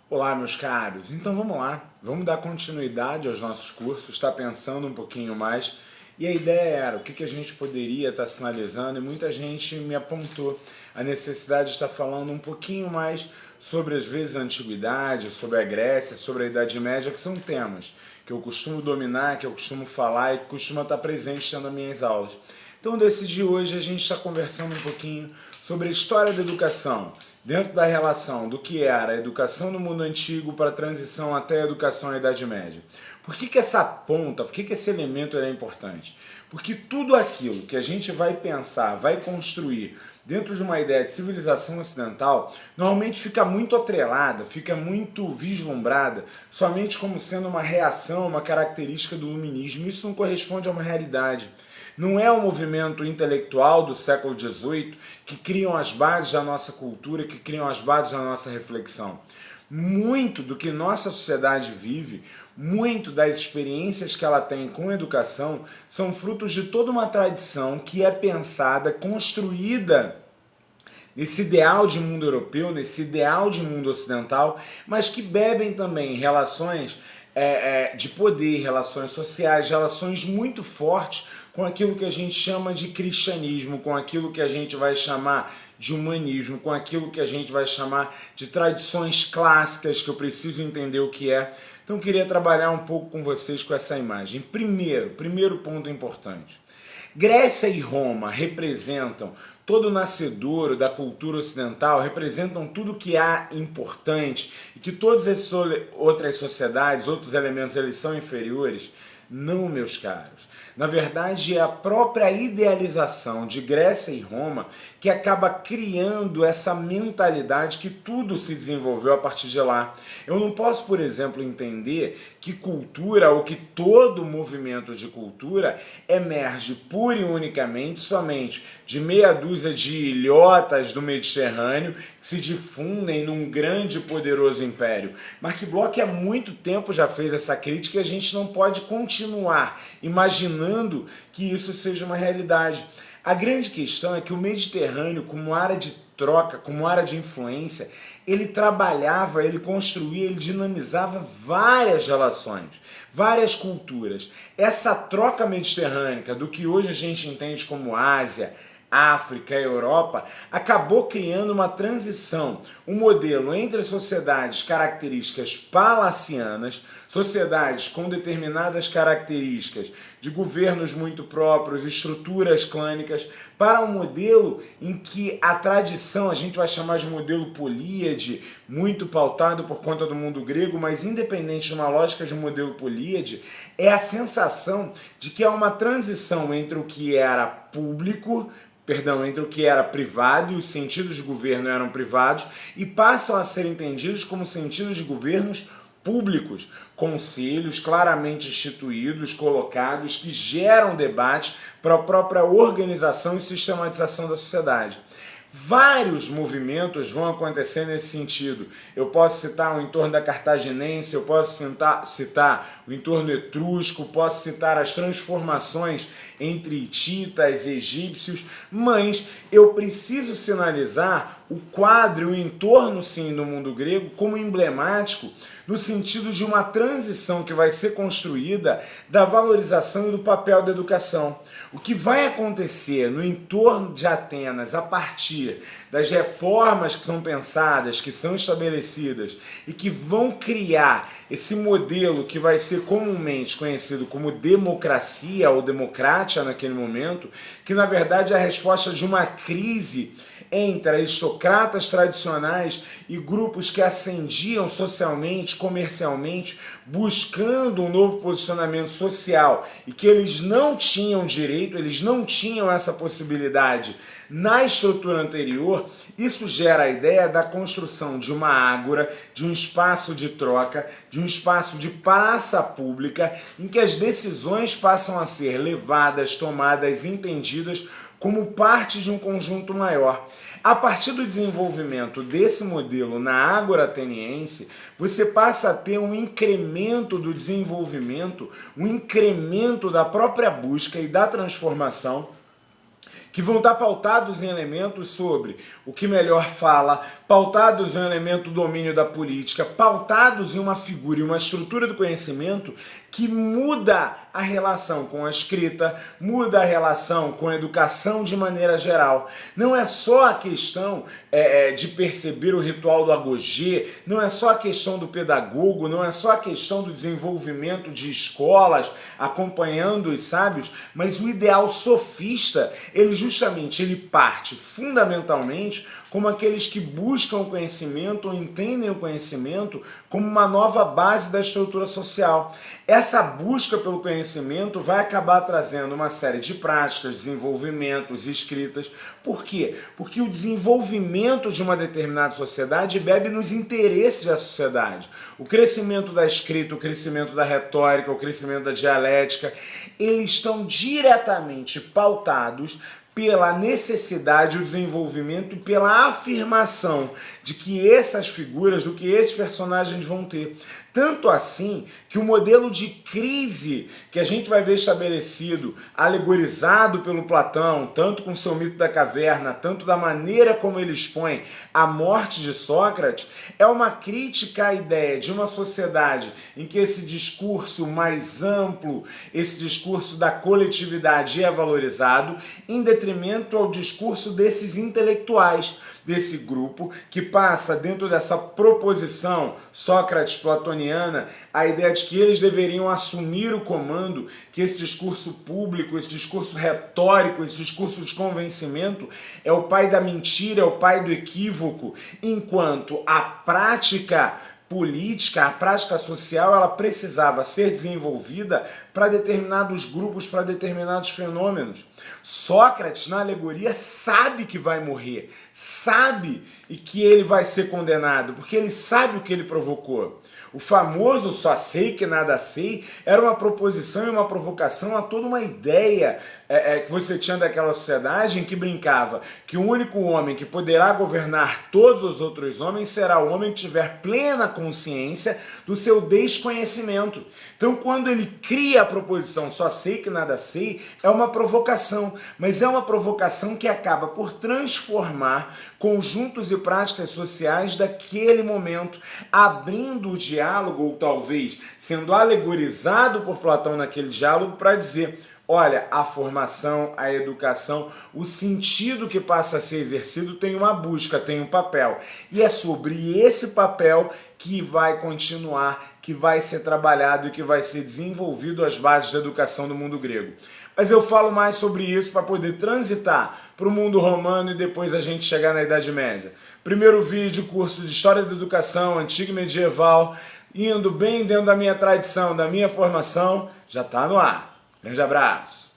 Olá, meus caros. Então vamos lá, vamos dar continuidade aos nossos cursos, estar pensando um pouquinho mais. E a ideia era o que a gente poderia estar sinalizando, e muita gente me apontou a necessidade de estar falando um pouquinho mais sobre, às vezes, a antiguidade, sobre a Grécia, sobre a Idade Média, que são temas que eu costumo dominar, que eu costumo falar e que costuma estar presente nas minhas aulas. Então decidi hoje a gente estar conversando um pouquinho sobre a história da educação, dentro da relação do que era a educação no mundo antigo para a transição até a educação à Idade Média. Por que essa ponta, por que esse elemento é importante? Porque tudo aquilo que a gente vai pensar, vai construir dentro de uma ideia de civilização ocidental, normalmente fica muito atrelada, fica muito vislumbrada, somente como sendo uma reação, uma característica do iluminismo. Isso não corresponde a uma realidade. Não é o movimento intelectual do século XVIII que criam as bases da nossa cultura, que criam as bases da nossa reflexão. Muito do que nossa sociedade vive, muito das experiências que ela tem com a educação, são frutos de toda uma tradição que é pensada, construída nesse ideal de mundo europeu, nesse ideal de mundo ocidental, mas que bebem também relações de poder, relações sociais, relações muito fortes com aquilo que a gente chama de cristianismo, com aquilo que a gente vai chamar de humanismo, com aquilo que a gente vai chamar de tradições clássicas, que eu preciso entender o que é. Então eu queria trabalhar um pouco com vocês com essa imagem. Primeiro ponto importante. Grécia e Roma representam todo o nascedouro da cultura ocidental, representam tudo que há importante e que todas as outras sociedades, outros elementos, eles são inferiores? Não, meus caros. Na verdade, é a própria idealização de Grécia e Roma que acaba criando essa mentalidade que tudo se desenvolveu a partir de lá. Eu não posso, por exemplo, entender que cultura ou que todo movimento de cultura emerge pura e unicamente somente de meia dúzia de ilhotas do Mediterrâneo que se difundem num grande e poderoso império. Mark Bloch há muito tempo já fez essa crítica e a gente não pode continuar imaginando que isso seja uma realidade. A grande questão é que o Mediterrâneo, como área de troca, como área de influência, ele trabalhava, ele construía, ele dinamizava várias relações, várias culturas. Essa troca mediterrânea, do que hoje a gente entende como Ásia, África, Europa, acabou criando uma transição, um modelo entre sociedades características palacianas, sociedades com determinadas características de governos muito próprios, estruturas clânicas, para um modelo em que a tradição, a gente vai chamar de modelo políade, muito pautado por conta do mundo grego, mas independente de uma lógica de um modelo políade, é a sensação de que há uma transição entre o que era público, entre o que era privado, e os sentidos de governo eram privados, e passam a ser entendidos como sentidos de governos públicos, conselhos claramente instituídos, colocados, que geram debate para a própria organização e sistematização da sociedade. Vários movimentos vão acontecer nesse sentido. Eu posso citar o entorno da Cartaginense, eu posso citar o entorno etrusco, posso citar as transformações entre hititas e egípcios, mas eu preciso sinalizar o quadro, o entorno, sim, do mundo grego como emblemático no sentido de uma transição que vai ser construída da valorização e do papel da educação. O que vai acontecer no entorno de Atenas a partir das reformas que são pensadas, que são estabelecidas e que vão criar esse modelo que vai ser comumente conhecido como democracia ou democrática naquele momento, que na verdade é a resposta de uma crise entre aristocratas tradicionais e grupos que ascendiam socialmente, comercialmente, buscando um novo posicionamento social e que eles não tinham direito, eles não tinham essa possibilidade na estrutura anterior. Isso gera a ideia da construção de uma ágora, de um espaço de troca, de um espaço de praça pública, em que as decisões passam a ser levadas, tomadas, entendidas como parte de um conjunto maior. A partir do desenvolvimento desse modelo na Ágora ateniense, você passa a ter um incremento do desenvolvimento, um incremento da própria busca e da transformação que vão estar pautados em elementos sobre o que melhor fala, pautados em um elemento do domínio da política, pautados em uma figura e uma estrutura do conhecimento que muda a relação com a escrita, muda a relação com a educação de maneira geral. Não é só a questão de perceber o ritual do agogê, não é só a questão do pedagogo, não é só a questão do desenvolvimento de escolas acompanhando os sábios, mas o ideal sofista, ele parte fundamentalmente como aqueles que buscam o conhecimento ou entendem o conhecimento como uma nova base da estrutura social. Essa busca pelo conhecimento vai acabar trazendo uma série de práticas, desenvolvimentos, escritas. Por quê? Porque o desenvolvimento de uma determinada sociedade bebe nos interesses da sociedade. O crescimento da escrita, o crescimento da retórica, o crescimento da dialética, eles estão diretamente pautados pela necessidade, o desenvolvimento e pela afirmação de que essas figuras, do que esses personagens vão ter. Tanto assim que o modelo de crise que a gente vai ver estabelecido, alegorizado pelo Platão, tanto com seu mito da caverna, tanto da maneira como ele expõe a morte de Sócrates, é uma crítica à ideia de uma sociedade em que esse discurso mais amplo, esse discurso da coletividade é valorizado, em detrimento ao discurso desses intelectuais, desse grupo que passa dentro dessa proposição Sócrates-platoniana a ideia de que eles deveriam assumir o comando, que esse discurso público, esse discurso retórico, esse discurso de convencimento é o pai da mentira, é o pai do equívoco, enquanto a prática política, a prática social, ela precisava ser desenvolvida para determinados grupos, para determinados fenômenos. Sócrates, na alegoria, sabe que vai morrer, sabe e que ele vai ser condenado, porque ele sabe o que ele provocou. O famoso só sei que nada sei era uma proposição e uma provocação a toda uma ideia que você tinha daquela sociedade em que brincava que o único homem que poderá governar todos os outros homens será o homem que tiver plena consciência do seu desconhecimento. Então, quando ele cria a proposição só sei que nada sei, é uma provocação, mas é uma provocação que acaba por transformar conjuntos e práticas sociais daquele momento, abrindo o diálogo, ou talvez sendo alegorizado por Platão naquele diálogo para dizer: olha, a formação, a educação, o sentido que passa a ser exercido tem uma busca, tem um papel. E é sobre esse papel que vai continuar, que vai ser trabalhado e que vai ser desenvolvido as bases da educação do mundo grego. Mas eu falo mais sobre isso para poder transitar para o mundo romano e depois a gente chegar na Idade Média. Primeiro vídeo, curso de História da Educação, Antiga e Medieval, indo bem dentro da minha tradição, da minha formação, já está no ar. Grande abraço!